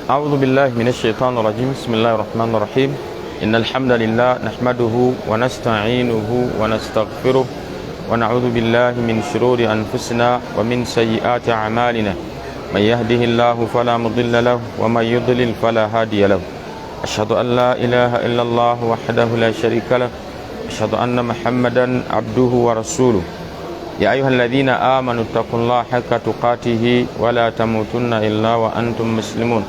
أعوذ بالله من الشيطان الرجيم بسم الله الرحمن الرحيم إن الحمد لله نحمده ونستعينه ونستغفره ونعوذ بالله من شرور أنفسنا ومن سيئات أعمالنا من يهده الله فلا مضل له ومن يضلل فلا هادي له أشهد أن لا إله إلا الله وحده لا شريك له أشهد أن محمدا عبده ورسوله يا أيها الذين آمنوا اتقوا الله حق تقاته ولا تموتن إلا وأنتم مسلمون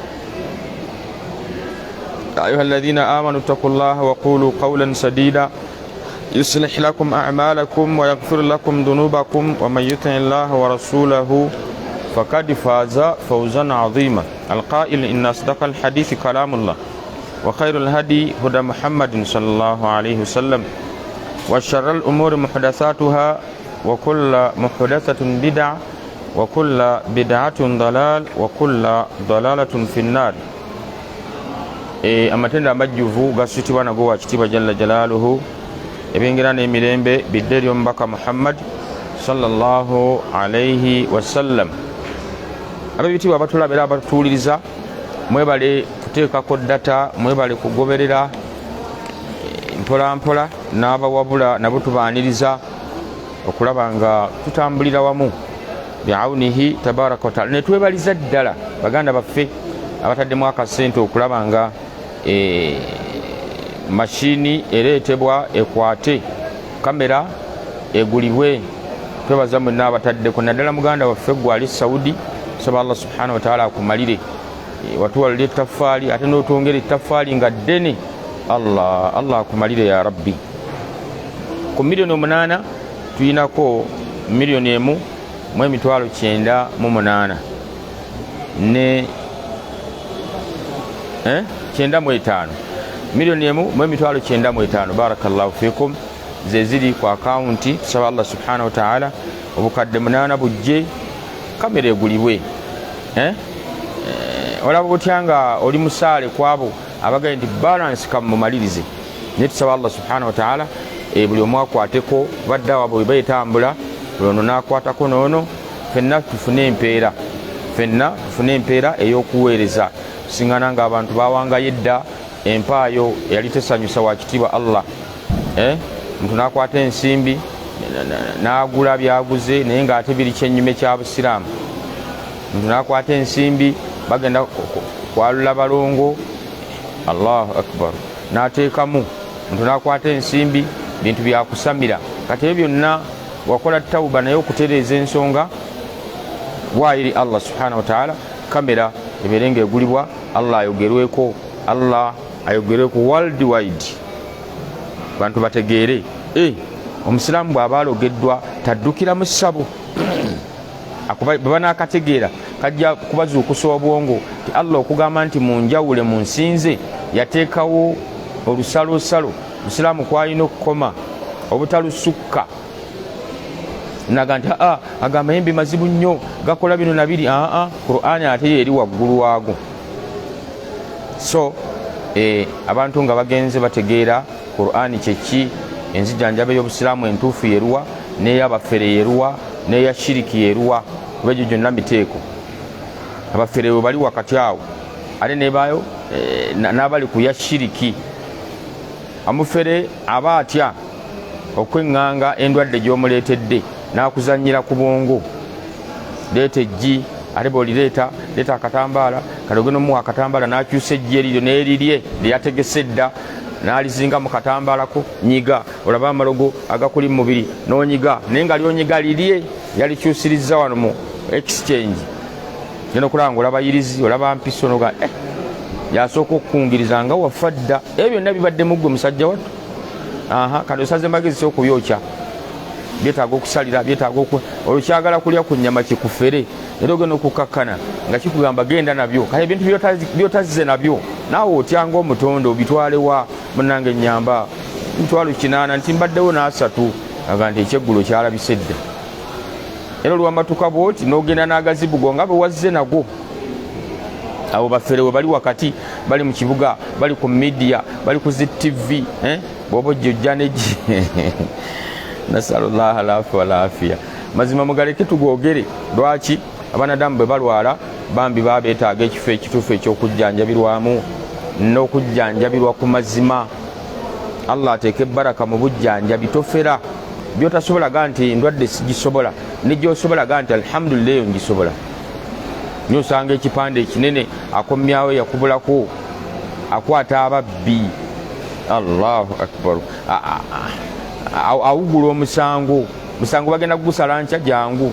يا أيها الذين آمنوا اتقوا الله وقولوا قولا سديدا يصلح لكم أعمالكم ويغفر لكم ذنوبكم ومن يطع الله ورسوله فقد فاز فوزا عظيما القائل إن أصدق الحديث كلام الله وخير الهدي هدى محمد صلى الله عليه وسلم وشر الأمور محدثاتها وكل محدثة بدعة وكل بدعة ضلال وكل ضلالة في النار. Amatenda amajjuvu gasitibwa nago wa kitiibwa jalla jalaaluhu ebyengerana emirembe bidderi omubaka Muhammad sallallahu alayhi wasallam. Ab'ebitiibwa abatulabira abatuuliriza mwebale kuteekako data, mwebale kugoberera mpola mpola n'abawabula nabo tubaaniriza okulaba nga tutambulira wamu bi'awnihi tabaraka wa ta'ala. Ne twebaliza ddala baganda baffe abataddemu akasente okulaba nga mashini ereetebwa ekwate kamera egulibwe. Twebaza mwenna abataddeko naddala muganda waffe gwali Saudi, saba Allah subhanahu wa ta'ala akumalire watuwalira ettaffaali ate n'otwongera ettaffaali nga ddene. Allah akumalire ya rabbi. Ku miliyoni 8 tuyinako miliyoni 1,908 ne 95 miliyoni 1,905 barakallahu fikum ze ziri ku akawunti. Tusaba Allah subhanahu wa ta'ala obukadde 8 bujje kamera egulibwe. Olaba otya nga oli musaale kwabo abagaye nti balance kamumalirize. Ne tusaba Allah subhanahu wa ta'ala buli omu akwateko badde wabo bwe bayitambula buli ono n'akwatako noono fenna tufune empeera ey'okuweereza. Singana nga abantu bawangayo edda empaayo eyali tesanyusa wa kitiibwa Allah. Muntu n'akwata ensimbi n'agula byaguze naye ng'ate biri kyennyume kya busiraamu. Muntu n'akwata ensimbi bagenda kwalula balongo, Allahu akbar, n'ateekamu. Muntu n'akwata ensimbi bintu byakusamira. Kati ebyo byonna wakola tawuba naye okutereeza ensonga waayiri Allah subhanahu wa ta'ala. Kamera ebeerenga egulibwa, Allah ayogerweko, Allah ayogerweko world wide, bantu bategeere. Omusiraamu bw'aba alogeddwa taddukira mu ssabo. Baba n'akategeera kajja kubazuukusa obwongo ti Allah okugamba nti munjawule munsinze yateekawo olusalosalo musiraamu kwalina okukoma obutalusukka. Naga nti agamba yembi mazibu nnyo gakola bino nabiri. Qur'ani ate yeri waggulu waago. So abantu nga bagenze bategeera Qur'ani kyeki, enzijanjaba y'obusiraamu entuufu yeruwa, n'eyabafere yeruwa, n'eya shiriki yeruwa. Kuba egyo gyonna miteeko. Abafere bwe bali wakati awo ate nebaayo n'abali ku ya shiriki. Amufere aba atya okweŋŋanga endwadde gy'omuleetedde n'akuzannyira ku bwongo. Leeta eggi ate bw'olireeta leeta akatambaala kalogeno muwa akatambaala n'akyusa eggi eriryo n'erirye lyeyategese dda n'alizinga mu katambaalako. Nyiga olaba amalogo agakuli mu mubiri n'onyiga naye nga lyonyiga lirye yalikyusirizza wano mu exchange. Genda okulaba nga olaba yirizi olaba mpiso noga yasooka okukungiriza nga wafa dda. Ebyo byonna bibadde mu ggwe musajja wattu. Kati osaze magezi si okubyokya, byetaaga okusalira, byetaaga olukyagala kulya ku nnyama kikufere era ogenda okukakkana nga kikugamba genda nabyo. Kale ebintu byotazze nabyo naawe otyanga omutondo obitwalewa munnange ennyamba mitwalo 8 nti mbaddewo n'asatu aga nti ekyeggulo kyalabise dda. Era olwamatuka bwoti n'ogenda n'agazibugo nga bwe wazze nago. Abo bafere we bali wakati, bali mu kibuga, bali ku media, bali ku ZTV, bwoba ojja neji nasallallahu alaihi wa sallam. Mazima mugaleke tugogere. Lwaki abanadamu bwe balwala bambi babeetaaga ekifo ekituufu ekyokujjanjabirwamu n'okujjanjabirwa ku mazima. Allah ateeka ebbaraka mu bujjanjabi, tofera byotasobolaga nti ndwadde sigisobola, negyosobolaga nti alhamdulillah eyo ngisobola. Nyosanga ekipande ekinene akomyawo yakubulako akwata ababbi, Allahu akbar, awugula omusango bagenda kugusala nkya jangu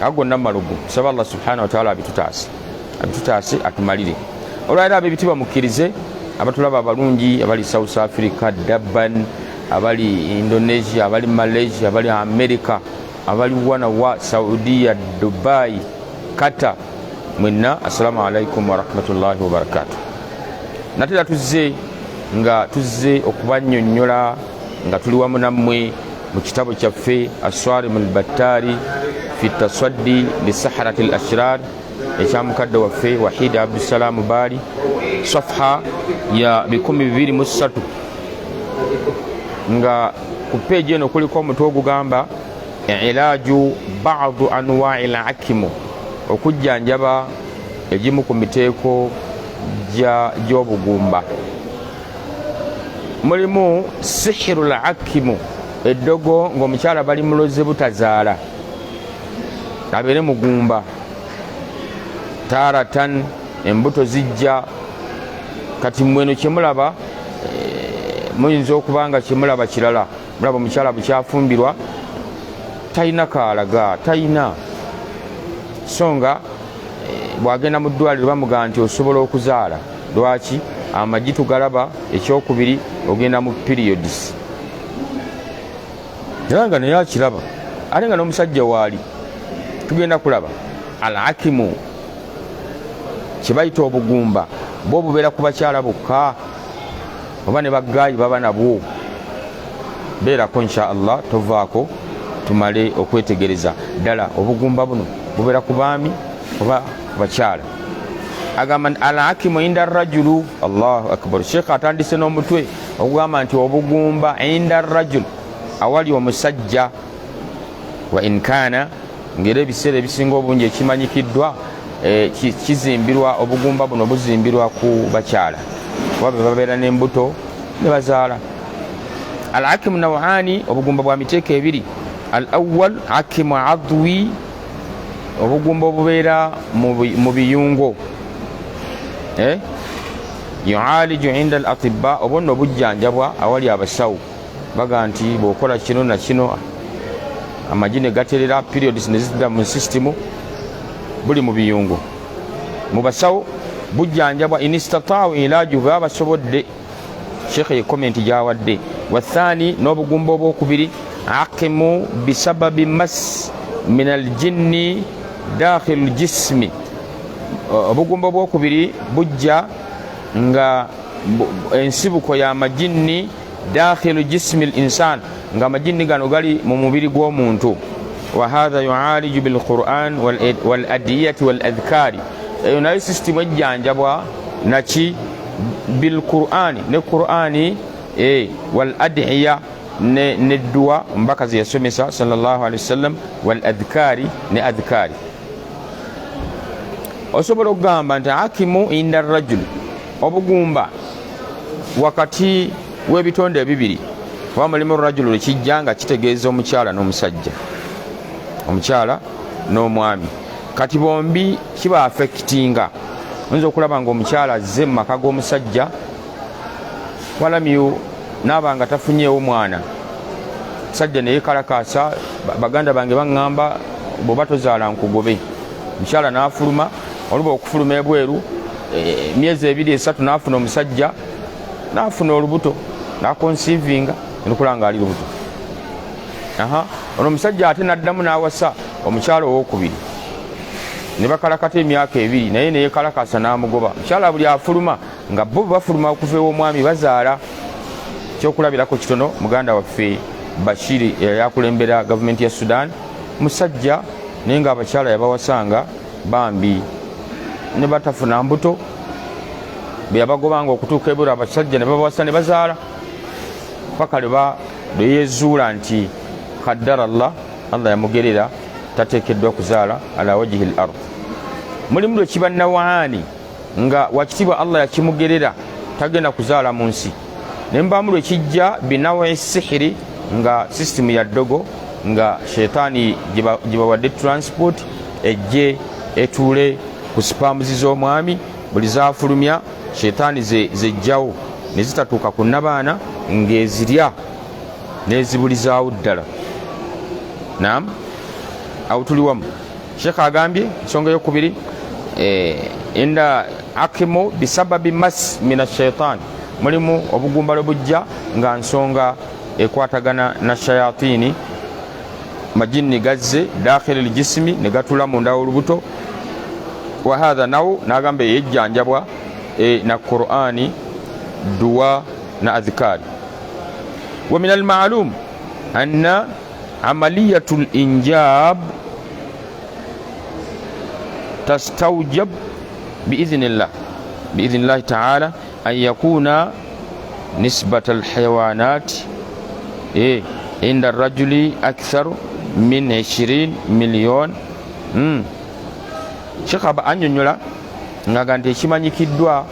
agonna malugu. Tusaba Allah subhanahu wa ta'ala abitutaase atumalire. Olwaliro ab'ebitiibwa mukkirize abatulaba abalungi abali South Africa, Durban, abali Indonesia, abali Malaysia, abali America, abali wana wa Saudiya, Dubai, Qatar, mwenna assalamu alaikum wa rahmatullahi wa barakatuh. Natera tuzze okubannyonnyola nga tuli wamu nammwe mu kitabo kyaffe As-Swarim al-Battari fi tasaddi li saharati al-ashrar ekya mukadde waffe Wahid Abdussalam Bali, safha ya 223, nga ku peji eno kuliko omutwe ogugamba ilaaju ba'du anwa'i al-akimu, okujjanjaba egimu ku miteeko gy'obugumba. Mulimu sihiru al-akimu, eddogo ng'omukyala bali muloze butazaala abeere mugumba, taratan embuto zijja. Kati mweno kyemulaba muyinza okubanga kyemulaba kirala, mulaba omukyala bukyafumbirwa talina kaalaga, talina songa bwagenda mu ddwaliro bamugaa nti osobola okuzaala. Lwaki? Amagi tugalaba, ekyokubiri ogenda mu periods. Era nga naye akiraba, ate nga n'omusajja waali tugenda kulaba al-akimu kyebayita obugumba bwo bubeera ku bakyala bokka oba ne baggaayi baba nabwo. Beerako insha Allah, tovaako tumale okwetegereza ddala obugumba buno bubeera ku baami oba ku bakyala. Agamba al-hakimu inda rajulu, Allahu akbar. Sheikh atandise n'omutwe okugamba nti obugumba inda rajul, awali omusajja. Wa inkaana, ngera ebiseera ebisinga obungi ekimanyikiddwa kizimbirwa obugumba buno buzimbirwa ku bakyala wabe babeera n'embuto ne bazaala. Al-hakimu naw'ani, obugumba bwa miteeko ebiri. Al-awwal hakimu adwi, obugumba obubeera mu biyungo, yu'aliju inda al-atibba, obonna obujjanjabwa awali abasawo. Baga nti bw'okola kino na kino amagi ne gaterera, periods ne zidda mu system, buli mu biyungo mu basawo bujjanjabwa. Inistata'u ilaaju, baba basobodde. Sheikh ye comment gyawadde. Wathani, n'obugumba obwokubiri hakimu bisababi mas min al-jinni dakhil al-jismi, obugumba obwokubiri bujja nga ensibuko y'amajinni dakhilu jismi al-insan, nga amajinni gano gali mu mubiri gw'omuntu. Wa hadha yu'aliju bil Qur'an wal adiyati wal adhkari, eyo nayo system ejjanjabwa naki bil Qur'ani, ne Qur'ani wal adiya ne dua mbakazi yasomesa sallallahu alaihi wasallam, wal adhkari ne adhkari. Osobola okugamba nti hakimu inda rajul, obugumba wakati w'ebitonde ebibiri. Wa mulimu rajulu ekijja nga kitegeeza omukyala n'omusajja, omukyala n'omwami. Kati bombi kiba affectinga. Oyinza okulaba ng'omukyala azze mu maka g'omusajja walamyu naaba nga tafunyeewo mwana, musajja ne yeekalakaasa. Baganda bange baŋŋamba bw'oba tozaala nkugobe. Omukyala n'afuluma, oluba okufuluma ebweru emyezi 2-3 n'afuna omusajja, n'afuna olubuto, n'akonsiivinga, nekulanga ali lubuto. Ono omusajja ate n'addamu n'awasa omukyala owokubiri, ne bakalakata emyaka 2, naye ne yeekalakaasa n'amugoba. Omukyala buli afuluma nga bo bafuluma okuva ew'omwami bazaala. Kyokulabirako kitono, muganda waffe Bashiri yakulembera gavumenti ya Sudan, musajja naye nga abakyala yabawasanga bambi ne batafuna mbuto, be yabagobanga okutuuka ebweru abasajja ne babawasa ne bazaala paka lwe yezuula nti kaddara Allah yamugerera tateekeddwa kuzaala ala wajihi l ard. Mulimu lwe kiba nawaani nga wakitibwa Allah yakimugerera tagenda kuzaala mu nsi, ne mubaamu lwe kijja binawi sihiri nga sisitimu ya ddogo nga sheitaani gibawadde transport ejje etuule ku sipamuzi z'omwami, buli zaafulumya sheitaani zejjawo ne zitatuuka ku nnabaana ng'ezirya n'ezibulizaawo ddala. Naam, awo tuli wamu. Sheekh agambye ensonga ey'okubiri inda akimu bisababi mas min ashaitan, mulimu obugumbalo bujja nga nsonga ekwatagana na shayatini, majini gazze dakhili ljisimi ne gatula munda w'olubuto. Wa hadha nawo nagamba yejjanjabwa na Qur'ani, duwa na adhkari. Wa min almaalum anna amaliyatu linjab tastawjab biidhnillahi taala an yakuna nisbata alhayawanat inda rajuli akthar min 20 million. Sheikh aba annyonnyola ngaga nti ekimanyikiddwa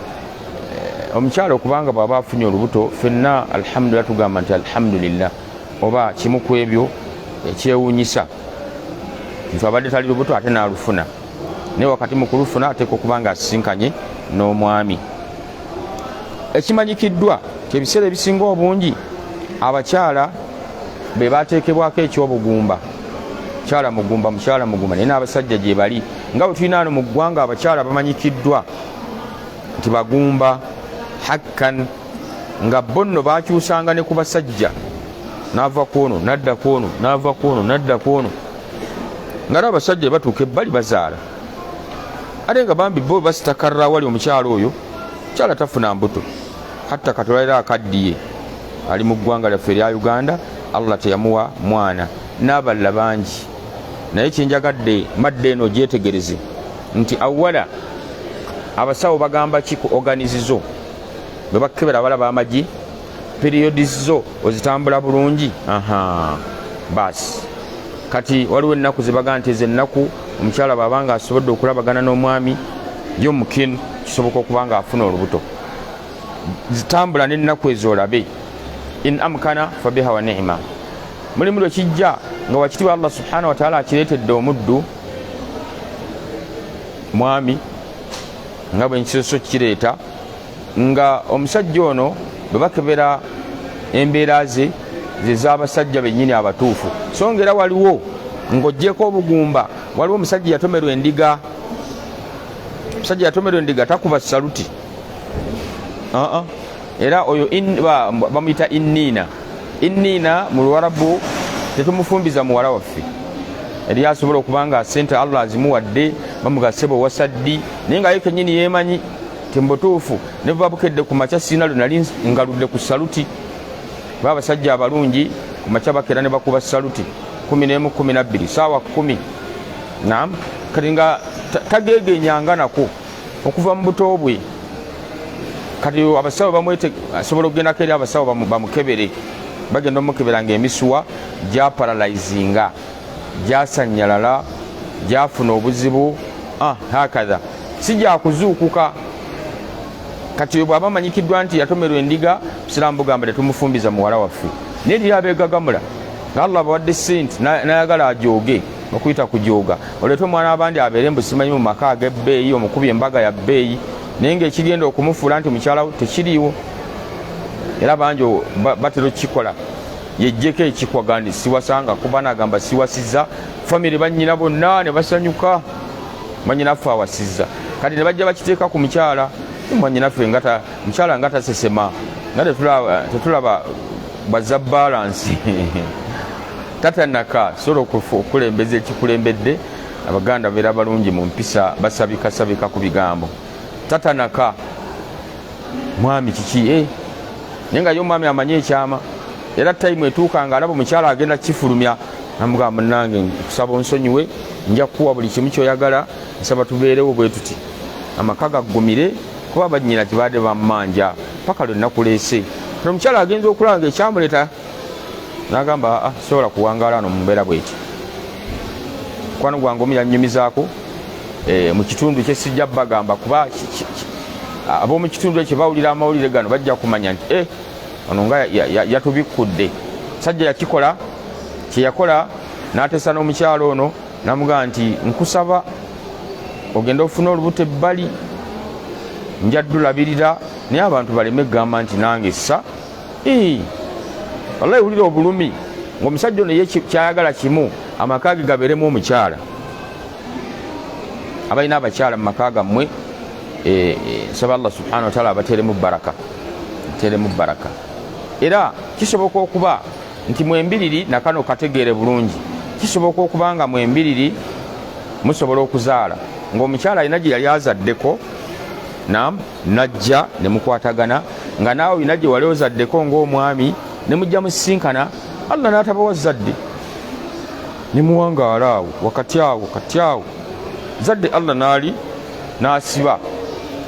omukyala okubanga bw'aba afunye olubuto, fenna alhamdulillah tugamba nti alhamdulillah, oba kimu ku ebyo ekyewuunyisa nti abadde tali lubuto ate n'alufuna, naye wakati mu kulufuna ateeka okuba nga asisinkanye n'omwami. Ekimanyikiddwa ebiseera ebisinga obungi abakyala be bateekebwako ekyobugumba, mukyala mugumba, naye n'abasajja gye bali. Nga bwe tulina ano mu ggwanga abakyala bamanyikiddwa nti bagumba hakkan, nga bonno bakyusanga ne ku basajja, n'ava kwono nadda kwono, n'ava kwono nadda kwono, nga era abasajja batuuka ebbali bazaala. Ate nga bambi bo basitakarra wali omukyala oyo, mukyala tafuna mbuto, hatta katolera akaddiye ali mu ggwanga lyaffe erya Uganda, Allah teyamuwa mwana, n'abalala bangi. Naye kyenjagadde madde eno gyetegereze nti awala abasawo bagamba ki ku organizizo bwe bakebera abala b'amagi, periodizo ozitambula bulungi. Basi kati waliwo ennaku zebaga nti ezennaku omukyala bw'abanga asobodde okulabagana n'omwami y'omukinu kisoboka okuba nga afuna olubuto, zitambula n'ennaku ezo olabe. In amkana fabiha wa ni'ma. Mulimu lwe kijja nga wakitibwa Allah subhanahu wa ta'ala akireetedde omuddu mwami nga bwe nkisoso kireeta, nga omusajja ono bwe bakebera embeera ze z'abasajja bennyini abatuufu. So ngera waliwo ng'oggyeko obugumba, waliwo omusajja yatomerwa endiga, omusajja yatomerwa endiga takuba saluti. Era oyo bamuyita inniina. Inniina mu Luwarabu tetumufumbiza muwala waffe eri asobola okuba nga sente Allah azimuwadde, bamugasebo wasaddi, naye nga ye kennyini yeemanyi timbutuufu ne buba bukedde ku makya sina lwe nali ngaludde ku saluti. Ba abasajja abalungi ku makya bakera ne bakuba saluti 11 12 saawa 10. Naam, kati nga tagegenyanga nako okuva mu buto bwe. Kati abasawo bamwete asobola okugendako eri abasawo bamukebere, bagenda omukebera ng'emisuwa gyaparalyzinga, gyasanyalala, gyafuna obuzibu hakadha, si gyakuzuukuka. Kati oyo bw'aba amanyikiddwa nti yatomerwa endiga, Busiraamu bugamba tetumufumbiza muwala waffe, naye eri abeegagamula nga Allah abawadde sente n'ayagala ajooge, okuyita kujooga, oleete omwana abandi abeere mbusimanyi mu maka ag'ebbeeyi, omukubi embaga ya bbeeyi, naye ng'ekigenda okumufuula nti mukyala tekiriiwo. Era bangi batera okukikola, yejjeko ekikwagandi siwasanga kuba nagamba siwasiza, famire bannyina bonna ne basanyuka, bannyinaffe awasizza. Kati ne bajja bakiteeka ku mukyala, bannyinaffe mukyala nga tasesema, nga tetulaba bazza balansi tatanaka sobola okulembeza ekikulembedde. Abaganda beera balungi mu mpisa, basabikasabika ku bigambo. Tatanaka mwami kiki naye nga y'omwami amanyi ekyama, era tayimu etuuka nga alaba omukyala agenda kifulumya, namugamba nange kusaba onsonyiwe, nja kukuwa buli kimu kyoyagala, nsaba tubeerewo bwe tuti, amaka gaggumire, kuba bannyina kibadde bammanja paka lwe nakuleese. Omukyala agenza okulanga ekyamuleeta n'agamba sobola kuwangaala ano mu mbeera bw'eti. mukwano gwange omu yannyumizaako mu kitundu kye sijja bagamba kuba ab'omu kitundu ekyo bawulira amawulire gano bajja kumanya nti ono nga yatubikkudde. Sajja yakikola kyeyakola n'ateesa n'omukyalo ono namugamba nti nkusaba ogenda ofuna olubuto ebbali njaddulabirira naye abantu baleme gamba nti nange ssa. Wallahi wulira obulumi ng'omusajja ono ye kyayagala kimu amaka ge gabeeremu omukyala. Abalina abakyala mu maka gammwe nsaba Allah subhanahu wa ta'ala abateeremu baraka. Era kisoboka okuba nti mwembiriri nakano kategeere bulungi, kisoboka okuba nga mwembiriri musobola okuzaala ng'omukyala alina gye yali azaddeko najja ne mukwatagana nga naawe olina gye wali ozaddeko ng'omwami ne mujja musisinkana, Allah n'atabawa zadde ne muwangaala awo wakati awo zadde Allah naali n'asiba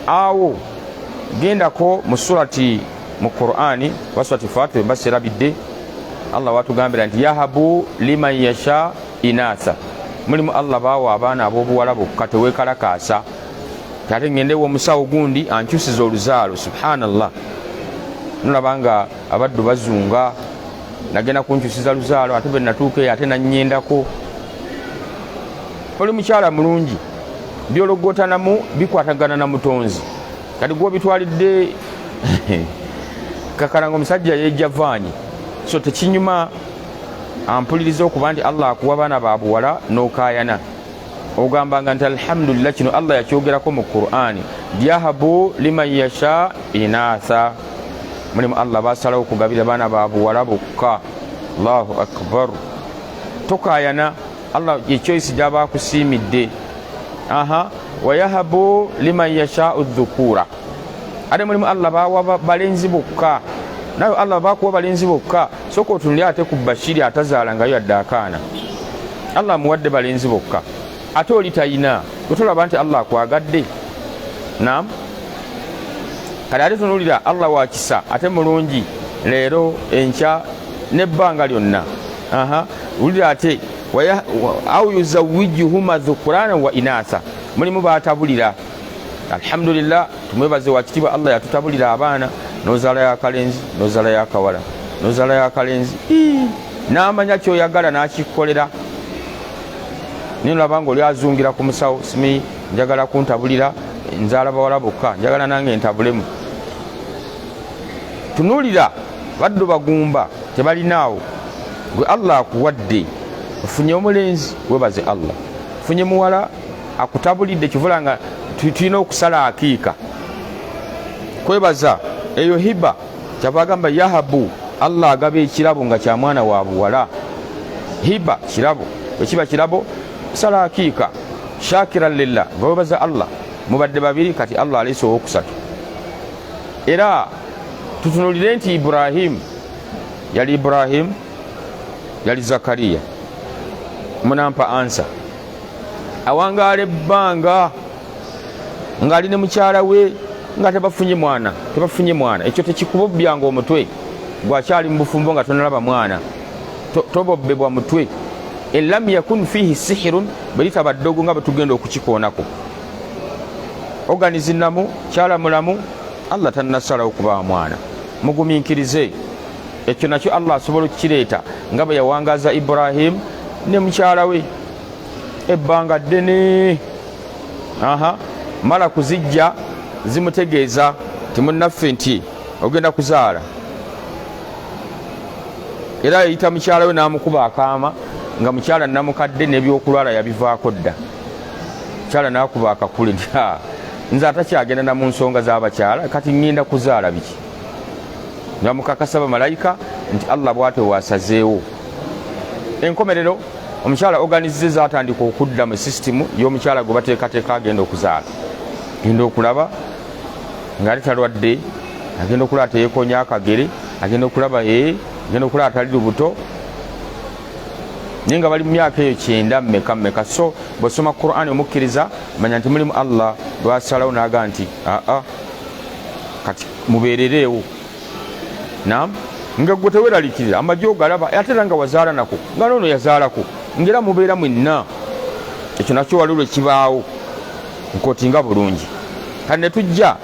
awo. Gendako mu surati mu Qur'ani wa surati Fatir baserabidde Allah watugambira nti yahabu liman yasha inatha, mulimu Allah bawa abaana ab'obuwala bokka teweekalakaasa ate ngendewo omusawo gundi ankyusiza oluzaalo. Subhanallah, nolabanga abaddu bazunga nagenda kunkyusiza luzaalo ate bwe natuuka ate nannyendako. Oli mukyala mulungi byologotanamu bikwatagana na mutonzi kati gw'obitwalidde kakalanga omusajja yejja vaanyi. So tekinyuma ampuliriza okuba nti Allah akuwa baana babuwala n'okaayana ogambanga nti alhamdulillah, kino Allah yakyogerako mu Qur'ani, yahabu liman yasha inatha. Mulimu Allah basalawo okugabira baana babuwala bokka. Allahu akbar. Tokaayana, Allah echoice gyaba akusiimidde. Wayahabu liman yasha'u dhukura, ate mulimu Allah bawa balenzi bokka. Nawe Allah bakuwa balenzi bokka, soko otunuli ate ku Bashiri atazaala ngayo yadde akaana. Allah muwadde balenzi bokka ate oli tayina, otolaba nti Allah akwagadde. Kale ate tunulira Allah wakisa ate mulungi leero enkya n'ebbanga lyonna. Ulira ate au yuzawijuhuma dhukurana wa inatha, mulimu batabulira. Alhamdulillah, tumwebaze wakitiibwa Allah yatutabulira abaana, nozaala yakalenzi nozaala yakawala nozaala yakalenzi n'amanya kyoyagala n'akikkolera. Nolaba nga oli azungira ku musawo, simi njagala kuntabulira nzaala bawala bokka, njagala nange ntabulemu. Tunulira baddu bagumba tebalinaawo, gwe Allah akuwadde ofunye omulenzi webaze Allah, ofunye muwala akutabulidde kivula nga tulina okusala akiika kwebaza eyo hiba. Kyava agamba yahabu, Allah agaba ekirabo nga kya mwana wa buwala. Hiba kirabo, ekiba kirabo sala akiika. Shakiran lillah, webaza Allah. Mubadde babiri kati Allah aleese owokusatu. Era tutunulire nti Ibrahim yali Zakariya, munampa ansa awangaala ebbanga ng'ali ne mukyala we nga tebafunye mwana. Ekyo tekikubobbya nga omutwe gwakyali mu bufumbo nga tonalaba mwana, tobobbebwa mutwe. Elam yakun fihi sihirun, belitaba ddogo nga betugenda okukikoonako. Oganizinamu kyala mulamu, Allah tannasalawo okuba mwana. Mugumiikirize ekyo nakyo Allah asobola okukireeta nga bwe yawangaza Ibrahim ne mukyala we ebbanga ddene. Mala kuzijja zimutegeeza timunnaffe nti ogenda kuzaala. Era yayita mukyala we n'amukuba akaama nga mukyala namukadde n'ebyokulwala yabivaako dda. Mukyala n'akuba akakule nti nze atakyagenda na mu nsonga z'abakyala, kati ngenda kuzaala biki? Namukakasa bamalayika nti Allah bw'ate waasazeewo. Enkomerero omukyala organizeza atandika okudda mu sisitimu y'omukyala gwe bateekateeka agenda okuzaala. Agenda okulaba ng'ali talwadde, agenda okulaba teyeekonya akagere, agenda okulaba agenda okulaba tali lubuto, naye nga bali mu myaka eyo 9 mmeka. So bw'osoma Qur'ani omukkiriza manya nti mulimu Allah lwasalawo n'aga nti kati mubeerereewo. Nga gwe teweeralikirira amagye ogalaba ate era nga wazaala nako nga noono yazaalako ngera mubeera mwenna. ekyo nakyo waliwo ekibaawo nkotinga bulungi. Kati ne tujja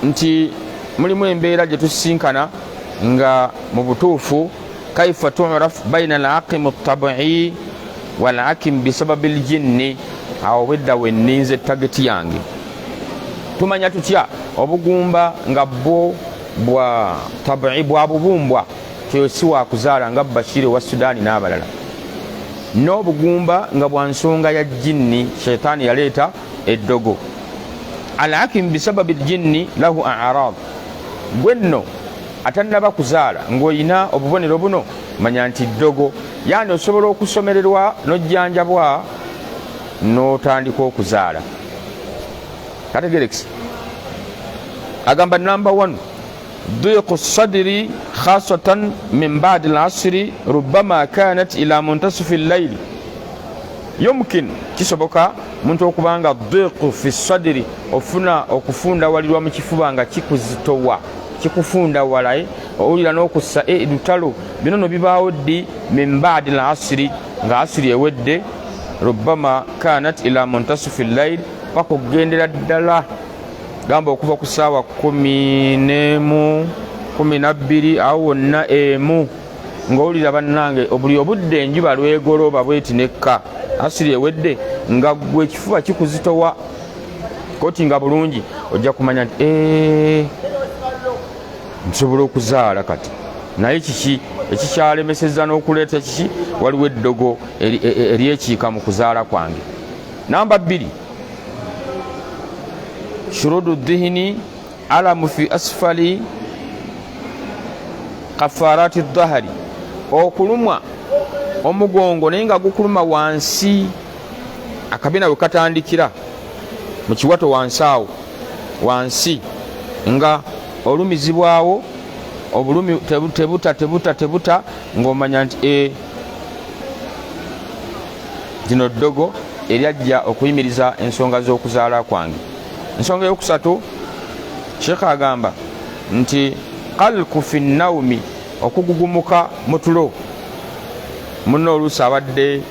nti mulimu embeera gye tusisinkana nga mu butuufu kaifa tu'raf baina al-aqim at-tab'i wal-aqim bisababi al-jinni. Awo wedda wenninze tageti yange tumanya tutya obugumba nga bwo bwa tab'i bwa bubumbwa kyosi wa kuzaala nga Bashir wa Sudani n'abalala, n'obugumba nga bwa nsonga ya jinni shaytaani yaleeta eddogo. Al-aqim bisababi al-jinni lahu a'rad. Gwenno atannaba kuzaala ng'olina obubonero buno manya nti ddogo, yani osobola okusomererwa n'ojjanjabwa n'otandika okuzaala. Kategerekisi agamba number 1 ضيق الصدر خاصة من بعد العصر ربما كانت إلى منتصف الليل. يمكن kisoboka muntu okubanga ضيق في الصدر ofuna okufunda walirwa mu kifuba nga kikuzitowa kikufunda walaye owulira n'okussa edutalo bino no bibaawo ddi min ba'di al-asri nga asiri ewedde rubbama kanat ila muntasif al-layl pakugendera ddala gamba okuva ku ssaawa 11 12 awo wonna emu ng'owulira bannange buli obudde enjuba lwegoloba bweti nekka asiri ewedde nga gwe ekifuba kikuzitowa koti nga bulungi ojja kumanya nti nsobola okuzaala kati. Naye kiki ekikyalemesezza n'okuleeta kiki? Waliwo eddogo eryekiika mu kuzaala kwange. Namba 2 shurudu dhihni alamu fi asfali kafarati dhahari. Okulumwa omugongo naye nga gukuluma wansi akabina we katandikira mu kiwato wansi awo wansi nga olumizibwawo obulumi tebuta ng'omanya nti zino ddogo eryajja okuyimiriza ensonga z'okuzaala kwange. Ensonga eyokusatu Sheikh agamba nti qalku fi nnawmi okugugumuka mu tulo. Muno oluusi abadde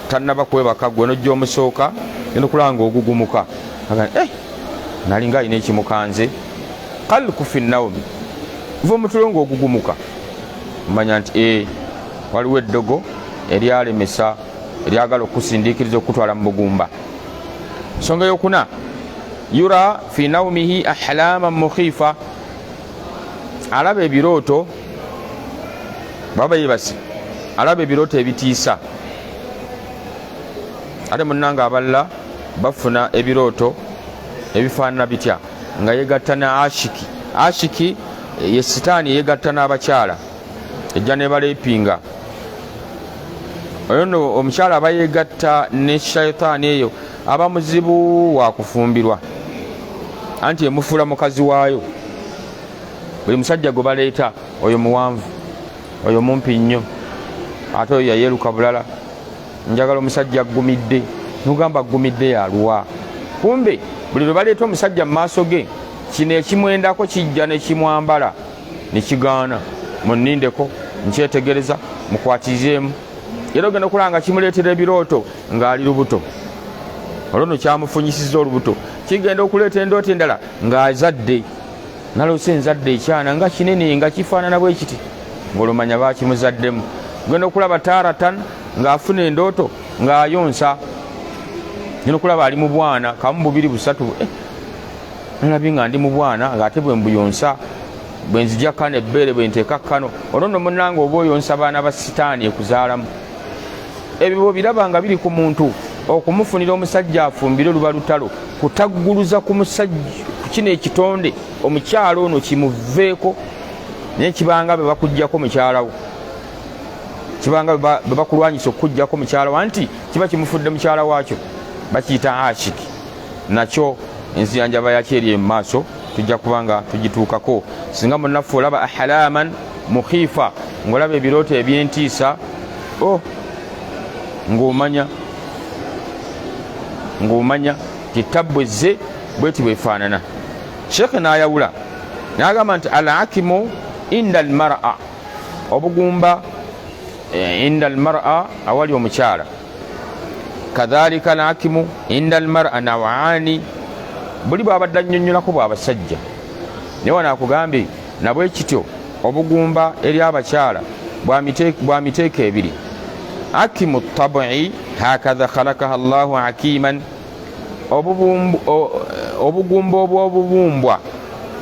tannaba kwebaka gwe nojja omusooka genda okulanga ogugumuka nalinga alina ekimukanze. Qalku fi nnawmi kuva omutulo ng'ogugumuka manya nti waliwo eddogo eryalemesa eryagala okusindiikiriza okutwala mu bugumba. Ensonga eyokuna yura fi nawmihi ahlaman mukhifa. Alaba ebirooto baba yebasi alaba ebirooto ebitiisa. Ate munnanga abalala bafuna ebirooto ebifaanana bitya nga yegatta na ashiki. Ashiki ye sitaani yegatta n'abakyala ejja nebaleepinga. Oyo no omukyala aba yegatta ne shaytaani eyo aba muzibu wa kufumbirwa anti emufuula mukazi waayo. Buli musajja gwe baleeta oyo muwanvu oyo mumpi nnyo ate oyo yayeeruka bulala njagala omusajja aggumidde nogamba aggumidde yaluwa. Kumbe buli lwe baleeta omusajja mu maaso ge kino ekimwendako kijja ne kimwambala ne kigaana munnindeko nkyetegereza mukwatizeemu. Era ogenda okulanga kimuleetera ebirooto ng'ali lubuto olwo no kyamufunyisizza olubuto. Kigenda okuleeta endooto endala ng'azadde nalose enzadde ekyana nga kinene nga kifaanana bwe kiti ng'olumanya baakimuzaddemu. Ogenda okulaba taaratan ng'afuna endooto ng'ayonsa. Genda okulaba ali mu bwana kamu 2 3 nalabye nga ndi mu bwana ng'ate bwe mbuyonsa bwe nzija kano ebbeere bwe nteeka kano. Olwo nno munnanga oba oyonsa baana ba sitaani ekuzaalamu. Ebyo biraba nga biri ku muntu okumufunira omusajja afumbire luba lutalo kutagguluza ku musajja ku kino ekitonde omukyalo ono kimuveeko naye kibanga bwe bakuggyako mukyalawo kibanga bwe bakulwanyisa okuggyako mukyalawo anti kiba kimufudde mukyala waakyo bakiyita ashiki. Nakyo enzijanjaba yakyo eri mu maaso tujja kubanga tugituukako. Singa munnaffe olaba ahlaman mukhifa ng'olaba ebirooto ebyentiisa ng'omanya titabwezze bweti bwefaanana. Sheikh n'ayawula n'agamba nti al-akimu inda al-mar'a obugumba inda al-mar'a awali omukyala kadhalika al-hakimu inda al-mar'a naw'ani buli bwabadde annyonnyolako bw'abasajja naye wano akugambye nabwe kityo obugumba eri abakyala bwa miteeko ebiri hakimu tabi'i hakadha khalakaha Allahu hakiman obugumba obw'obubumbwa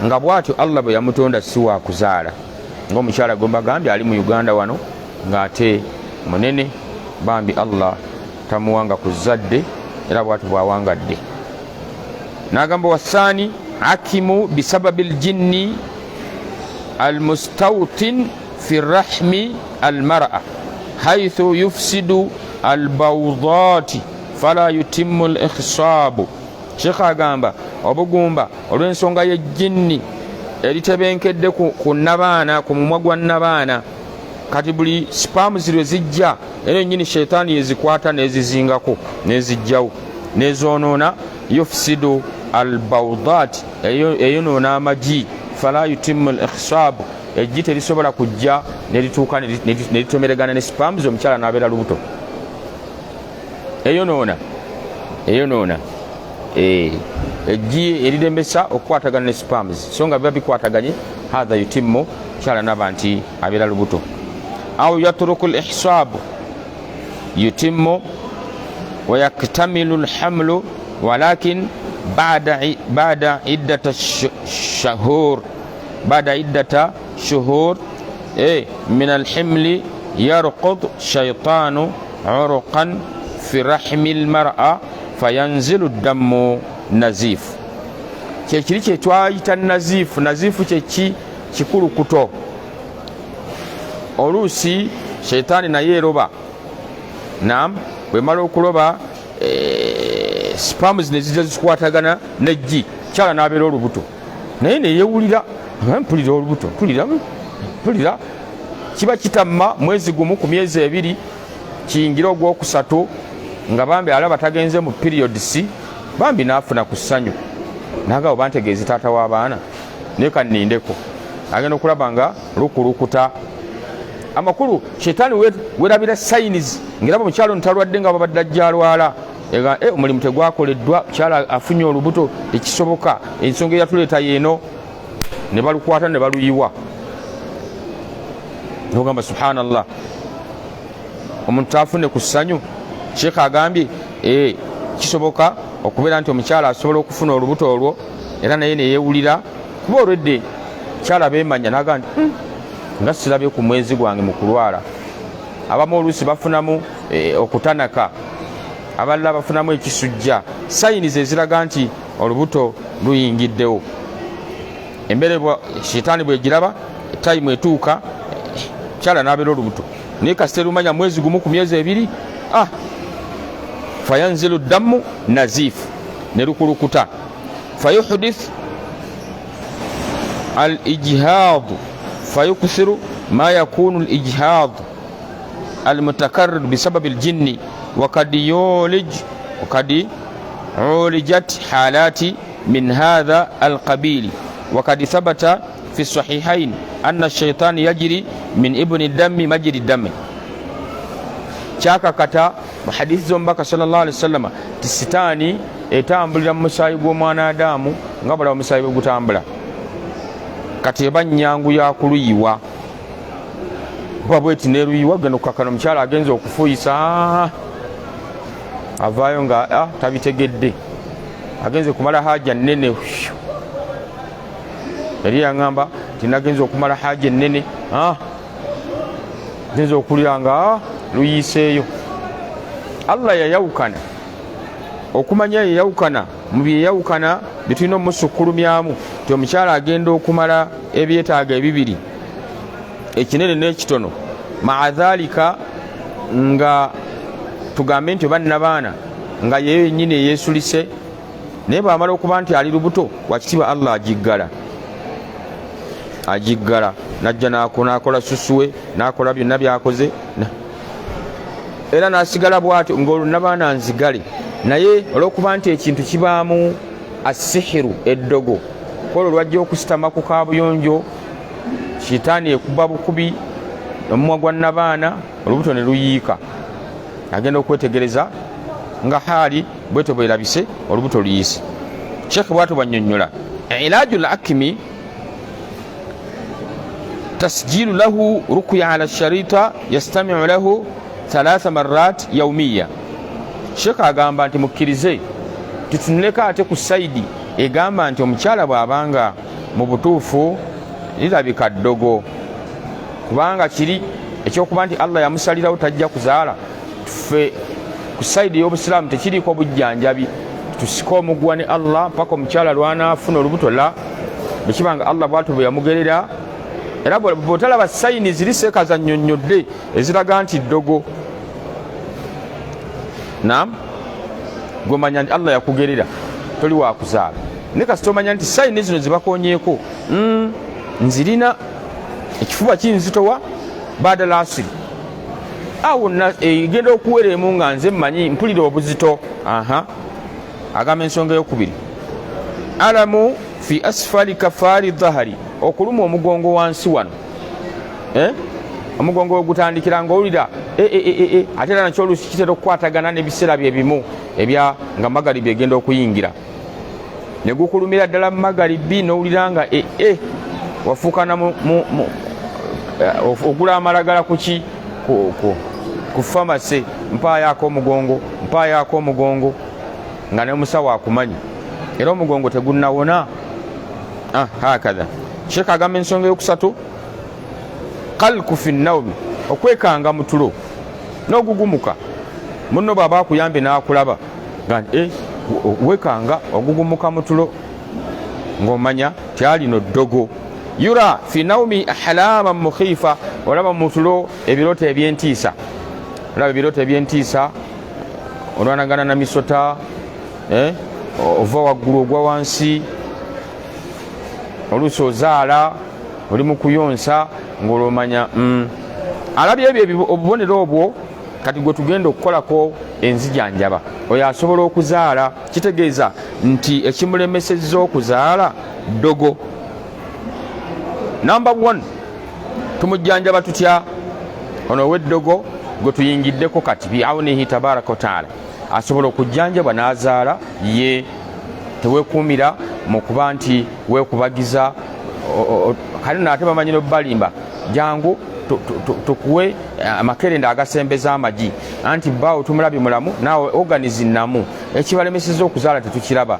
nga bwatyo Allah bwe yamutonda si wa kuzaala ng'omukyala gwe mbagambye ali mu Uganda wano ng'ate munene bambi Allah tamuwanga ku zadde era bwatyo bwawangadde n'agamba wasaani hakimu bisababi aljinni almustawtin fi rahmi almar'a haythu yufsidu albawdati fala yutimmu al-ikhsabu. Sheikh agamba obugumba olw'ensonga y'ejjinni eritebenkedde ku nabaana ku mumwa gwa nabaana kati buli spam zirwe zijja era ennyini sheitaani yezikwata nezizingako nezijjawo nezonoona yufsidu albawdat eyonoona amagi fala yutimmu al-ikhsab ejji terisobola kujja nerituuka neritomeregana ne spams omukyala n'abeera lubuto eyonoona ejji erirembesa okukwatagana ne spams so nga biba bikwataganye hatha yutimmu mukyala naba nti abeera lubuto au yatruku al-ihsab yutimmu wa yaktamilu al-hamlu walakin بعد عدة شهور من الحمل يرقض شيطان عرقا في رحم المرأة فينزل الدم نزيف. kyekiri kyetwayita nazifu kyeki kikulu kuto oluusi sheitaani naye eroba nam bwemala okuloba spams nezijja zikwatagana nejji kyala n'abeera olubuto naye neyewulira mpulira olubuto mpulira kiba kitamma mwezi gumu ku myezi ebiri kiyingira ogwokusatu nga bambi alaba tagenze mu periods bambi n'afuna ku ssanyu nagabo bantegeezi taata w'abaana naye kannindeko agenda okulaba nga lukulukuta amakulu sheitaani werabira sayinizi ngiraba omukyalo ntalwadde nga babadde ajja alwala omulimu tegwakoleddwa mukyala afunye olubuto tekisoboka ensonga eyatuleeta yeeno ne balukwata ne baluyiwa nogamba subhanallah omuntu tafune ku ssanyu. Sheikh agambye kisoboka okubeera nti omukyala asobola okufuna olubuto olwo era naye neyewulira kuba olwedde mukyala beemanya naga nti nga sirabye ku mwezi gwange mu kulwala. Abamu oluusi bafunamu okutanaka, abalala bafunamu ekisujja, sayinizi eziraga nti olubuto luyingiddewo. Embere shitaani bwegiraba tayimu etuuka kyala n'abeera olubuto naye kasita lumanya mwezi gumu ku myezi ebiri fayanzilu damu nazifu ne lukulukuta fayuhdith al-ijhad fayukthiru ma yakunu al-ijhad al-mutakarrir bisabab al-jinni وقد عولجت حالات من هذا القبيل وقد ثبت في الصحيحين أن الشيطان يجري من ابن الدم مجري الدم. kyakakata mu hadisi z'omubaka sallallahu alaihi wasallam tisitaani etambulira mu musaayi gw'omwana Adamu nga bala omusaayi bwe gutambula, kati eba nnyangu ya kuluyiwa kuba bweti neeruyiwa genda okukakana omukyala agenza okufuuyisa avaayo nga tabitegedde, agenze kumala haja nnene. Yali yaŋŋamba tinagenza okumala haja ennene genza okulira nga luyiiseeyo. Allah yayawukana, okumanya yayawukana mu byeyawukana bitulina omusukkulumyamu ti omukyala agenda okumala ebyetaaga ebibiri, ekinene n'ekitono, maadhalika nga tugambe nti banna baana nga yeyo yennyini eyeesulise, naye bw'amala okuba nti ali lubuto wakitiibwa Allah agiggala najja n'akola susuwe n'akola byonna byakoze era n'asigala bw'atyo ng'olunabaana nzigale. Naye olw'okuba nti ekintu kibaamu asihiru eddogo kwolwo lwajja okusitama ku kaabuyonjo, shitaani ekuba bukubi omumwa gwa nabaana olubuto ne luyiika, agenda okwetegereza nga haali bweto bwerabise olubuto luyise. Sheikh bwatu bwannyonnyola ilaju lakimi tasjilu lahu rukuya ala sharita yastamiu lahu 3 marat yaumiya. Sheikh agamba nti mukkirize titunuleka ate ku saidi egamba nti omukyala bw'abanga mu butuufu lirabika ddogo, kubanga kiri ekyokuba nti Allah yamusalirawo tajja kuzaala. Ffe ku saidi y'obusiraamu tekiriiko bujjanjabi, tusika omugwa ne Allah paka omukyala lwanaafuna olubuto la bwekibanga Allah bwatu bwe yamugerera. Era bw'otalaba sayini ziri seekaza nnyonnyodde eziraga nti ddogo, naam gwemanya nti Allah yakugerera toli wakuzaala. Ne kasita omanya nti sayini zino zibakonyeeko nzirina ekifuba kinzitowa baada lasiri awo egenda okuweremu nga nze mmanyi mpulira obuzito. Agamba ensonga eyokubiri alamu fi asfali kafari dhahari, okuluma omugongo wansi wano, omugongo ogutandikira ngaowulira ate era nakyo oluusi kitera okukwatagana n'ebiseera byebimu ebya nga magalibi egenda okuyingira ne gukulumira ddala mu magalibi n'owulira nga wafuukana ogula amalagala kuki ku famasi, mpaayaako omugongo nga n'omusawo akumanyi era omugongo tegunnawona. Hakadha Sheikh agamba ensonga eyokusatu qalku fi nnawmi, okwekanga mu tulo n'ogugumuka. Munno bw'aba akuyambe n'akulaba nga wekanga ogugumuka mu tulo ng'omanya tyalino ddogo. Yura fi nawmi ahlama mukhifa, olaba mu tulo ebirooto ebyentiisa, olaba ebirooto ebyentiisa olwanagana na misota, ova waggulu ogwa wansi, oluusi ozaala oli mu kuyonsa ng'olwomanya alabye ebyo obubonero obwo kati gwe tugenda okukolako enzijanjaba. Oyo asobola okuzaala, kitegeeza nti ekimulemesezza okuzaala ddogo. Number 1 tumujjanjaba tutya? Ono ow'eddogo gwe tuyingiddeko kati biawunihi tabaraka wa taala asobola okujjanjabwa n'azaala ye, teweekuumira mu kuba nti weekubagiza kale naate bamanyira obbalimba jangu tukuwe amakerenda agasembeza amagi anti bawo tumulabye mulamu naawe organizinamu ekibalemeseza okuzaala tetukiraba.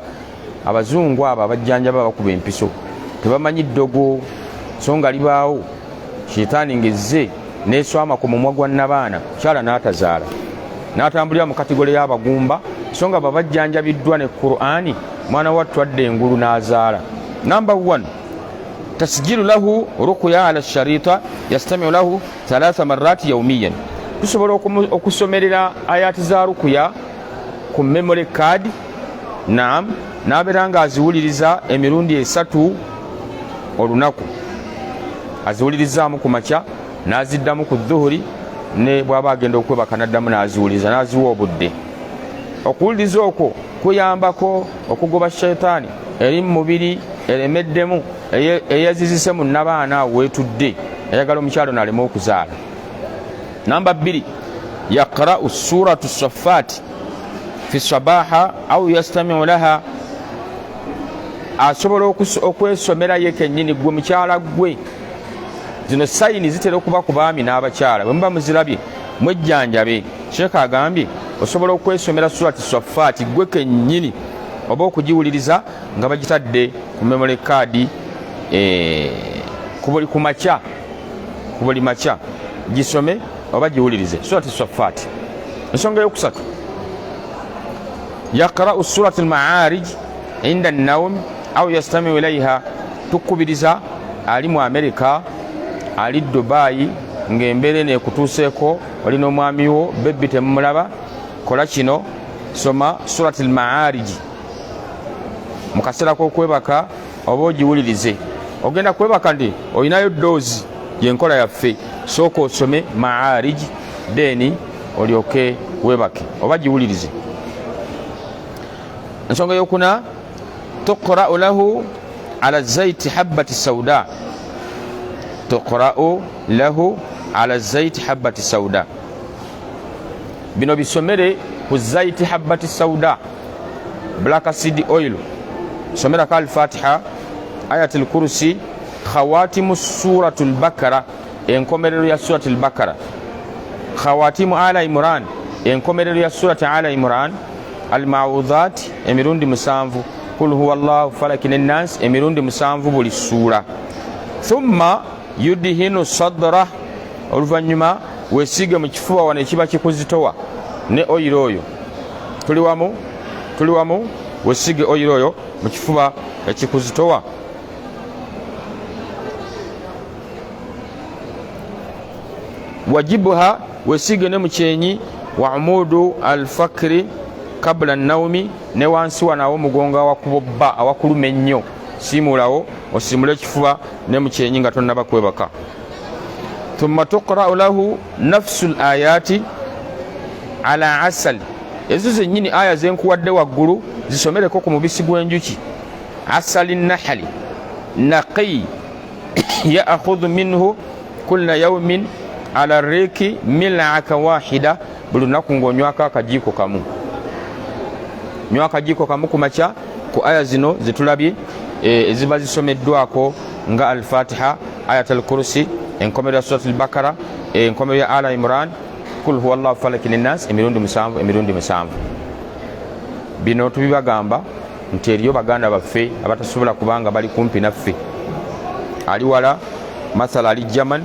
Abazungu abo abajjanjaba bakuba empiso tebamanyi ddogo, so nga libaawo shitaani ngezze n'eswama ku mumwa gwa nnabaana kyala n'atazaala n'atambulira mu kategole y'abagumba, so nga babajjanjabiddwa ne Qur'ani mwana wattu adde engulu n'azaala. Number 1 tasjilu lahu rukuya ala sharita yastamiu lahu 3 marat yaumiyan. Tusobola okusomerera ayati za rukuya ku memory card, naam, n'abeera nga aziwuliriza emirundi 3 olunaku. Aziwulirizaamu ku makya n'aziddamu ku dhuhuri, ne bw'aba agenda okwebaka n'addamu n'aziwuliriza n'aziwa obudde. Okuwuliriza okwo kuyambako okugoba shayitaani eri mu mubiri eremeddemu eyazizise mu nnabaana awo weetudde ayagala omukyalo n'alema okuzaala. Namba 2 yaqra'u suratu safaati fi sabaha au yastamiu laha, asobola okwesomera ye kennyini gwe mukyala gwe. Zino sayini zitera okuba ku baami n'abakyala, bwe muba muzirabye mwejjanjabe. Sheikh agambye osobola okwesomera surati safaati gwe kennyini oba okugiwuliriza nga bagitadde ku memory card ku buli makya gisome oba giwulirize surati safaati. Ensonga eyokusatu yaqra'u surati al-ma'arij inda an-nawm au yastamiu ilayha. Tukubiriza ali mu Amerika, ali Dubai, ng'embeera neekutuuseeko, olina omwami wo bebbi temumulaba, kola kino, soma surati al-ma'arij mu kaseera k'okwebaka oba ogiwulirize. Ogenda kwebaka ndi olinayo doozi yenkola yaffe, sooka osome ma'arij deni olyoke webake oba giwulirize. Ensonga eyokuna tuqra'u lahu ala zaiti habbati sauda, tuqra'u lahu ala zaiti habbati sauda. Bino bisomere ku zaiti habati sauda black seed oil somera ka al-Fatiha ayatul kursi khawatimu suratul bakara enkomerero ya suratul bakara khawatimu ala imran enkomerero ya surati ala imran al-ma'udhat emirundi musanvu kul huwallahu falaki nas emirundi musanvu buli sura thumma yudhinu sadra oluvanyuma wesige mu kifuba wane kiba kikuzitowa ne oil oyo tuli wamu wesige oil oyo mu kifuba ekikuzitowa wajibuha wesige ne muchenyi wa umudu al-fakri kabla an-nawmi ne wansi wanawo mugonga wakubba awakuluma ennyo simulawo osimule kifuba ne muchenyi nga tonnaba kwebaka thumma tuqra'u lahu nafsul ayati ala asal ezo zennyini aya zenkuwadde waggulu zisomereko ku mubisi gw'enjuki asali nahali naqi ya'khudhu minhu kulla yawmin ala riki mil'aka wahida buli lunaku ng'onywako akajiiko kamu nywa akajiiko kamu kumakya ku aya zino zetulabye eziba zisomeddwako nga al-Fatiha ayatul kursi enkomero ya suratul bakara enkomero ya ala imran kul huwallahu falaki linnas emirundi musanvu bino tubibagamba nti eriyo baganda baffe abatasobola kubanga bali kumpi naffe ali wala masala ali German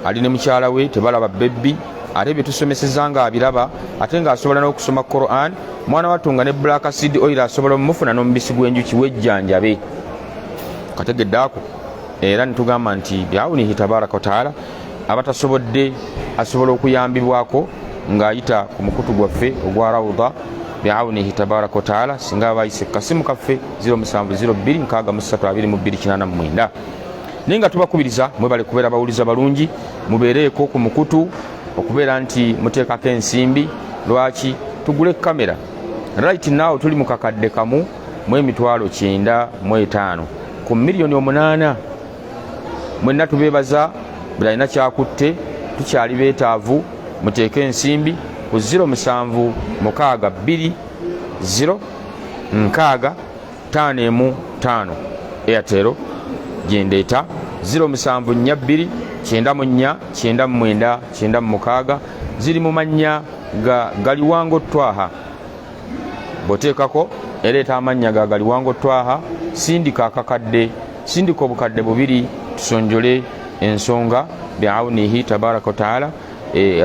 ali ne mukyala we tebalaba bebbi ate byetusomesezanga abiraba ate nga asobola n'okusoma Quran mwana watunga ne black seed oil asobola omufuna n'omubisi gw'enjuki wejjanjabe kategeddaako era nitugamba nti byawunihi tabaraka wa taala abatasobodde asobola okuyambibwako ng'ayita ku mukutu gwaffe ogwa rawda byawunihi tabaraka wa taala singa bayise kasimu kaffe 0702632289 naye nga tubakubiriza mwebale kubeera bawuliza balungi mubeereeko ku mukutu okubeera nti muteekako ensimbi lwaki tugule kamera right now tuli mu kakadde kamu mu emitwalo 95 ku miliyoni 8 mwenna tubeebaza bulina kyakutte tukyali beetaavu muteeke ensimbi ku 07620655 Airtel gendeeta 0742949996 ziri mu mannya ga Galiwango Twaha boteekako ereeta amannya ga Galiwango Twaha sindika akakadde sindika obukadde bubiri tusonjole ensonga bi'awnihi tabaraka wa taala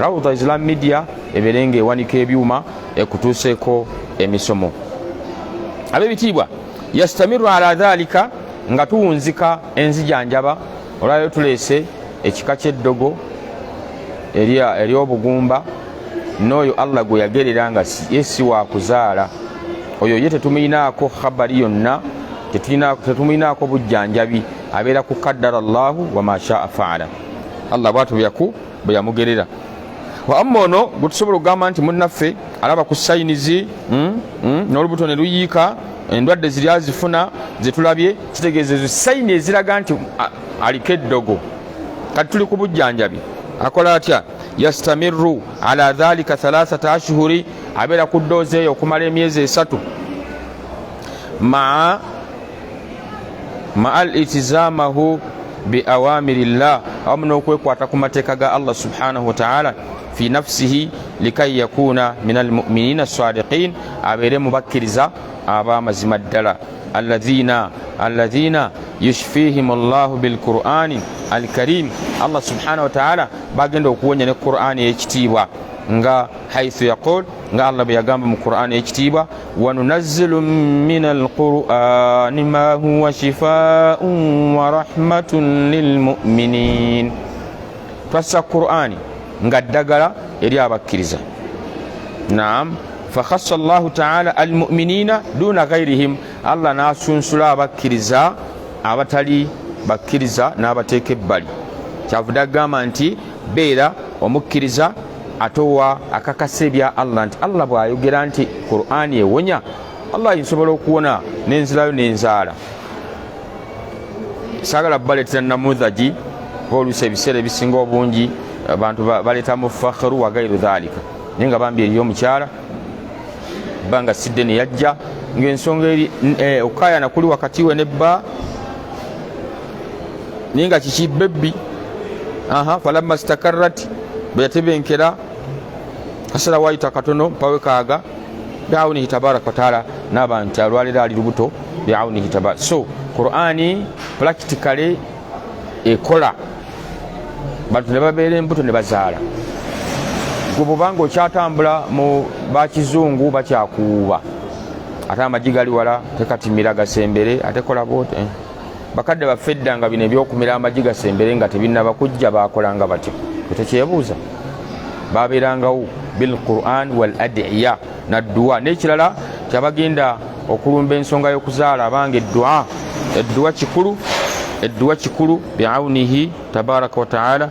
Rawda Islam Media eberenge ewanika ebyuma ekutuuseeko emisomo ab'ebitiibwa yastamiru ala dhalika nga tuwunzika enzijanjaba olwayo tuleese ekika ky'eddogo ery'obugumba n'oyo Allah gwe yagerera nga yesi wa kuzaala oyo ye tetumuyinaako khabari yonna tetumuyinaako bujjanjabi abeera ku kaddara Allahu wa ma shaa faala Allah bwatu bwe yamugerera wa amma ono gwe tusobola okugamba nti munnaffe alaba ku sayinizi n'olubuto ne luyiika endwadde ziri azifuna zetulabye kitegeezezo sayini eziraga nti aliko eddogo kati tuli ku bujjanjabi akola atya yastamiru ala dhalika 3 ashhuri abeera ku ddoozi eyo okumala emyezi 3 maa al-itizamahu bi awamirillah awamu n'okwekwata ku mateeka ga Allah subhanahu wa ta'ala fi nafsihi likai yakuna min almu'minina as-sadiqin abeere mubakkiriza ab'amazima ddala alladhina yushfihim Allahu bil Qur'ani al-Karim Allah subhanahu wa ta'ala bagenda okuwonya ne Qur'ani ekitiibwa nga haythu yaqul nga Allah bwe yagamba mu Qur'ani ekitiibwa wa nunazzilu min al-Qur'ani ma huwa shifaa'un wa rahmatun lil mu'minin twassa Qur'ani nga ddagala eri abakkiriza naam fakhassa Allahu ta'ala al-mu'minina duna ghayrihim Allah n'asunsula abakkiriza abatali bakkiriza n'abateeka ebbali kyavudde agamba nti beera omukkiriza atowa akakasa ebya Allah nti Allah bw'ayogera nti Qur'ani ewonya Allah insobola okuwona n'enzirayo n'enzaala saagala baleetera namudhaji oluusi ebiseera ebisinga obungi abantu baleeta mu fakhru wa gairu dhalika naye nga bambi eriyo omukyala banga sidde ne yajja ng'ensonga eri okukayana kuli wakati we nebba ninga kiki bebbi falamma stakarrat bwe yatebenkera kasera wayita katono mpawe kaaga biawunihi tabaraka wataala n'abantu alwalira ali lubuto biawunihi tabaraka. So Qur'ani practically ekola bantu ne babeera embuto ne bazaala. Gwe bwobanga okyatambula mu bakizungu bakyakuuba ate amagi gali wala tekatimira gasembere ate kola boote bakadde baffe edda nga bino ebyokumira amagi gasembere nga tebinnaba kujja bakolanga batyo tekyebuuza babeerangawo bil Qur'an wal adiya nadduwa. N'ekirala kyabagenda okulumba ensonga y'okuzaala abange edduwa kikulu biawunihi tabaraka wa taala.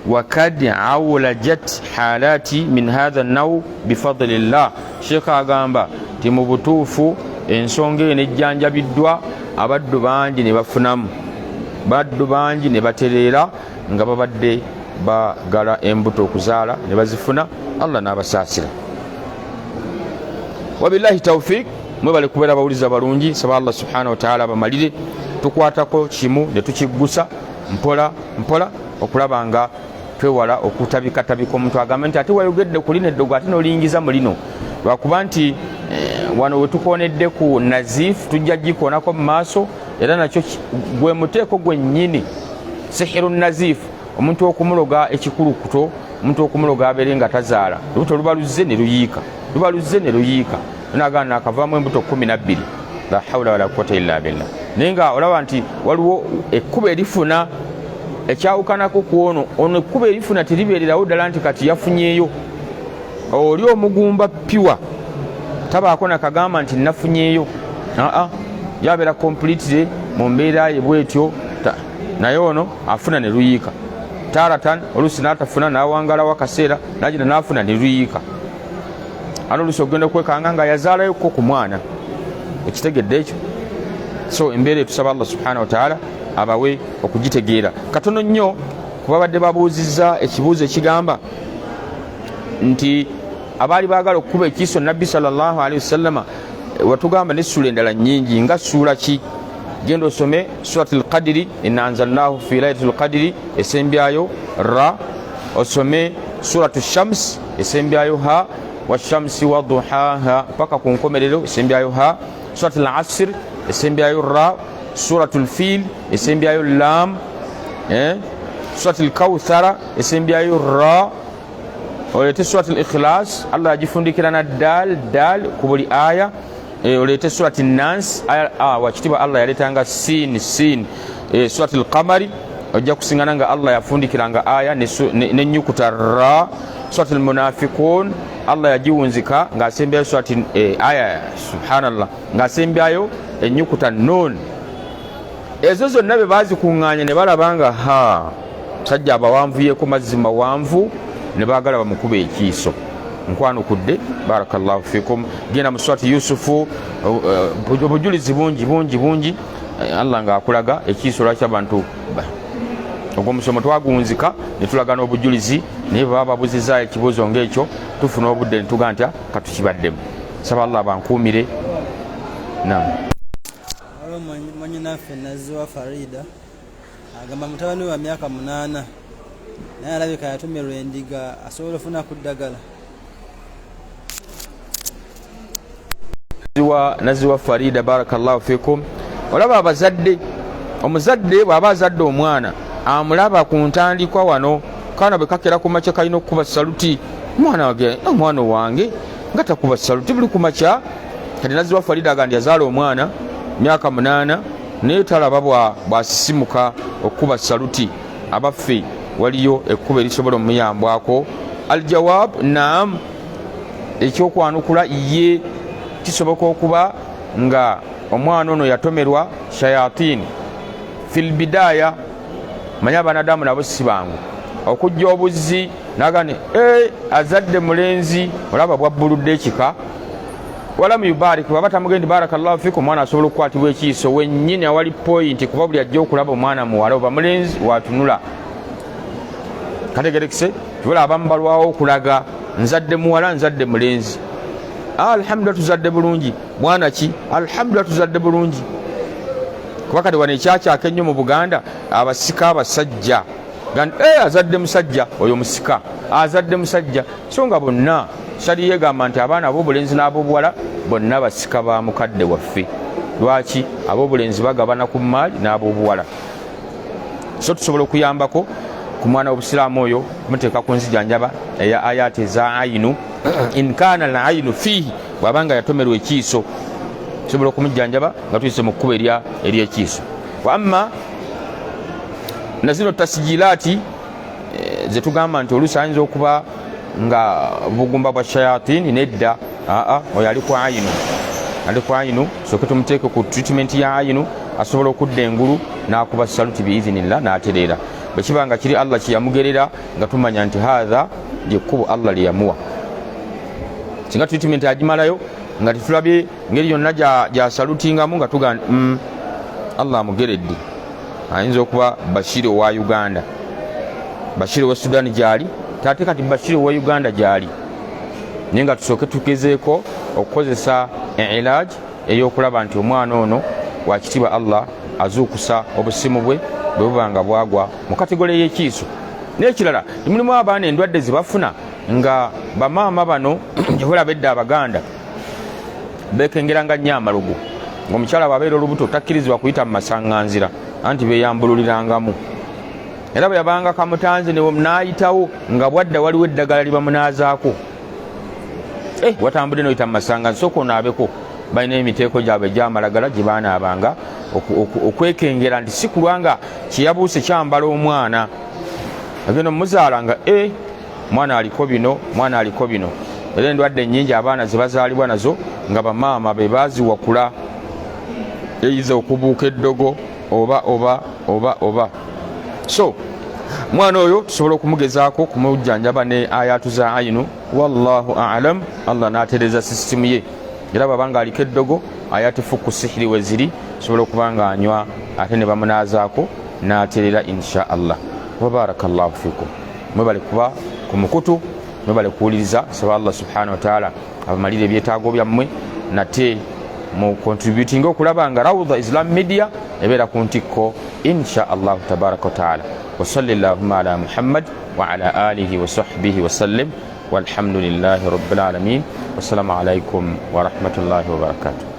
wakad awlajat halati min hadha naw bifadlillah. Sheikh agamba ti mu butuufu ensonga eno ejjanjabiddwa abaddu bangi ne bafunamu, baddu bangi ne batereera nga babadde bagala embuto okuzaala ne bazifuna. Allah n'abasaasira. Wabillahi tawfiq. Mwebale kubeera bawuliza balungi. Saba Allah subhanahu wa ta'ala bamalire tukwatako kimu ne tukiggusa mpola mpola okulaba nga twewala okutabikatabika omuntu agamba nti ate wayogedde ku lino eddogo ate n'olingiza mu lino, lwakuba nti wano wetukoonedde ku nazifu tujja gikoonako mu maaso, era nakyo gwe muteeko gwennyini sihiru nazifu, omuntu okumuloga ekikulukuto, omuntu okumuloga abeere nga tazaala, lubuto luba luzze ne luyiika nagana nakavaamu embuto 12. La hawla wala quwwata illa billah. Naye nga olaba nti waliwo ekkubo erifuna ekyawukanako ku ono ekkubo erifuna teribeererawo ddala nti kati yafunyeeyo. Oli omugumba piwa tabaako nakagamba nti nafunyeeyo, yabeera completely mu mbeera ye bwetyo, naye ono afuna ne luyiika taratan, oluusi n'atafuna n'awangalawo akaseera n'agenda n'afuna ne luyiika. Ano oluusi ogenda okwekanga nga yazaalayoko ku mwana, ekitegedde ekyo. So embeera etusaba Allah subhanahu wa ta'ala abawe okugitegeera katono nnyo, kuba badde babuuzizza ekibuuzo ekigamba nti abaali baagala okukuba ekiiso nabbi sallallahu alaihi wasallama watugamba n'essula endala nnyingi nga ssuula ki? Genda osome suratul qadiri, inna anzalnahu fi laylatil qadiri esembyayo ra, osome suratul shams esembyayo ha, washamsi waduhaha paka ku nkomerero esembyayo ha, suratul asr esembyayo ra, suratul fil esembyayo lam, suratul kawthara esembyayo ra, olete suratul ikhlas Allah agifundikirana dal ku buli aya, olete suratul nas aya wakitiba Allah yaletanga sin suratul qamari ojja kusingana nga Allah yafundikiranga aya nenyukuta ra. Suratul munafiqun Allah yajiwunzika nga asembyayo suratul aya subhanallah nga asembyayo enyukuta nun. Ezo zonna be bazikuŋŋaanya ne balabanga sajja abawanvuyeko mazzi mawanvu ne baagala bamukuba ekiiso. Nkwanukudde, barakallahu fikum. Genda mu surati Yusufu, obujulizi bungi Allah ng'akulaga ekiiso lwaki abantu ogw'omusomo twagunzika ne tulaga n'obujulizi, naye bwe baba babuzizza ekibuuzo ng'ekyo tufuna obudde ne tuga ntya katukibaddemu. Saba Allah bankuumire. Mwanyinaffe Naziwa Farida agamba mutabani wa myaka 8 naye alabika yatumirwa endiga asobola ofuna ku ddagala. Naziwa Farida barakallahu fikum. Olaba abazadde, omuzadde bw'aba azadde omwana amulaba ku ntandikwa wano, kaana bwe kakera ku makya kalina okukuba saluti, omwana wange nga takuba saluti buli ku makya. Kati Naziwa Farida agandi yazaala omwana myaka 8 naye talaba bw'asisimuka okukuba saluti. Abaffe waliyo ekkuba erisobola omuyambwako. Aljawab naam, ekyokwanukula ye kisoboka okuba nga omwana ono yatomerwa shayatin fil bidaya. Manya abanadamu nabo si bangu okujja obuzzi nagane azadde mulenzi, olaba bwabbuludde ekika wala muyubarik baba tamugendi barakallahu fikum. Omwana asobola okukwatibwa ekiiso wennyini awali point, kuba buli ajja okulaba omwana muwala oba mulenzi watunula. Kategerekise tubola abamu balwawo okulaga nzadde muwala nzadde mulenzi, alhamdulillah tuzadde bulungi. Mwana ki? Alhamdulillah tuzadde bulungi. Kuba kati wano ekyakyaka ennyo mu Buganda abasika abasajja azadde musajja oyo musika azadde musajja, so nga bonna sali yegamba nti abaana ab'obulenzi n'ab'obuwala bonna basika ba mukadde waffe. Lwaki? Ab'obulenzi bagabana ku maali n'ab'obuwala. So tusobola okuyambako ku mwana w'obusiraamu oyo kumuteeka ku nzijanjaba eya ayati za ayinu in kana al ayinu fihi, bwabanga yatomerwa ekiiso tusobola okumujjanjaba nga tuyise mu kkubo ery'ekiiso. Wa amma na zino tasijilati zetugamba nti oluusi ayinza okuba nga bugumba bwa shayatini, nedda. Oyo ali ku ayinu, ali ku ayinu, soke tumuteeke ku treatment ya ayinu asobola okudda engulu n'akuba saluti biizinillah n'atereera. Bwe kiba nga kiri Allah kyeyamugerera nga tumanya nti haadha lyekkubo Allah lyeyamuwa. Singa treatment agimalayo nga tetulabye ngeri yonna gyasalutingamu nga tuga Allah amugeredde, ayinza okuba Bashir owa Uganda, Bashir owa Sudan gyali, tate kati Bashir owa Uganda gyali, naye nga tusooke tugezeeko okukozesa ilaaj ey'okulaba nti omwana ono wakitiibwa Allah azuukusa obusimu bwe bwe buba nga bwagwa mu kategole y'ekiiso. N'ekirala mulimu abaana endwadde zibafuna nga bamaama bano gyebulaba edda Abaganda bekengeranga nnyo amalogo, ng'omukyala bw'abeera olubuto takkirizibwa kuyita mu masaŋŋanzira anti beeyambululirangamu. Era bwe yabanga kamutanze n'ayitawo nga bwadda waliwo eddagala libamunaazaako, watambudde n'oyita mu masaŋŋanzira, sooka onaabeko. Balina emiteeko gyabwe egy'amalagala gye baanaabanga okwekengera nti si kulwanga kyeyabuuse kyambala omwana agenda mumuzaala nga mwana aliko bino, mwana aliko bino. Era endwadde ennyingi abaana ze bazaalibwa nazo nga bamaama be baaziwakula, eyiza okubuuka eddogo oba. So mwana oyo tusobola okumugezaako kumujjanjaba ne ayatu za ayinu, wallahu a'lam. Allah n'atereeza sisitimu ye, era bw'abanga aliko eddogo ayati fuku sihiri we ziri sobola okuba nga anywa ate ne bamunaazaako n'aterera insha Allah. Wabarakallahu fikum. Mwebale kuba ku mukutu, mwebale kuwuliriza. Saba Allah subhanahu wa ta'ala abamalire ebyetaago byammwe, nate mu contributing okulaba nga Rawda Islam Media ebeera ku ntikko insha Allah tabaraka wa ta'ala. Wa sallallahu ala Muhammad wa ala alihi wa sahbihi wa sallim walhamdulillahi rabbil alamin. Wassalamu alaikum wa rahmatullahi wa barakatuh.